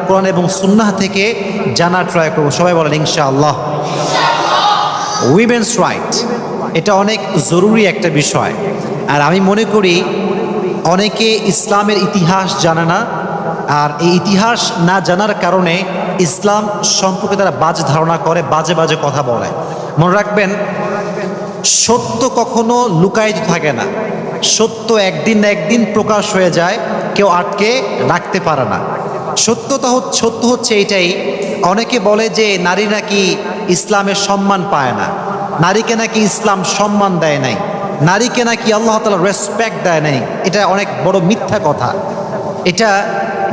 কোরআন এবং সুন্নাহ থেকে জানার ট্রাই করব। সবাই বলেন ইনশাআল্লাহ। উইমেন্স রাইট এটা অনেক জরুরি একটা বিষয়। আর আমি মনে করি অনেকে ইসলামের ইতিহাস জানে না, আর এই ইতিহাস না জানার কারণে ইসলাম সম্পর্কে তারা বাজে ধারণা করে, বাজে বাজে কথা বলে। মনে রাখবেন, সত্য কখনো লুকায়িত থাকে না, সত্য একদিন না একদিন প্রকাশ হয়ে যায়, কেউ আটকে রাখতে পারে না। সত্য হচ্ছে এইটাই। অনেকে বলে যে নারী নাকি ইসলামের সম্মান পায় না, নারীকে নাকি ইসলাম সম্মান দেয় নাই, নারীকে নাকি আল্লাহ তাআলা রেসপেক্ট দেয় নাই। এটা অনেক বড় মিথ্যা কথা, এটা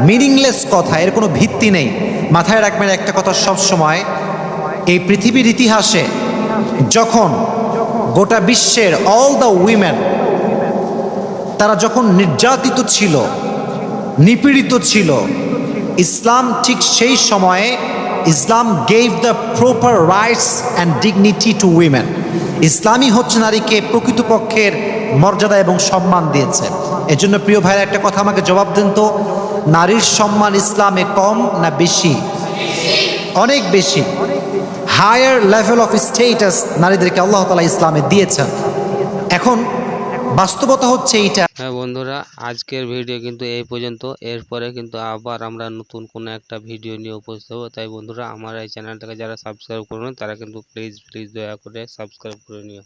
মিনিংলেস কথা, এর কোনো ভিত্তি নেই। মাথায় রাখবেন একটা কথা সব সময়, এই পৃথিবীর ইতিহাসে যখন গোটা বিশ্বের অল দ্য উইমেন তারা যখন নির্যাতিত ছিল, নিপীড়িত ছিল, ইসলাম ঠিক সেই সময়ে Islam gave the proper rights and dignity to women. ইসলামই হচ্ছে নারীকে প্রকৃতপক্ষের মর্যাদা এবং সম্মান দিয়েছে। এজন্য প্রিয় ভাইরা একটা কথা আমাকে জবাব দেন তো, নারীর সম্মান ইসলামে কম না বেশি? অনেক বেশি। হায়ার লেভেল অফ স্টেটাস নারীদেরকে আল্লাহ তাআলা ইসলামে দিয়েছেন। এখন বাস্তবতা হচ্ছে এইটা। হ্যাঁ বন্ধুরা, আজকের ভিডিও কিন্তু এই পর্যন্ত। এরপরে কিন্তু আবার আমরা নতুন কোনো একটা ভিডিও নিয়ে উপস্থিত হবো। তাই বন্ধুরা, আমার এই চ্যানেলটাকে যারা সাবস্ক্রাইব করবেন তারা কিন্তু প্লিজ দয়া করে সাবস্ক্রাইব করে নিও।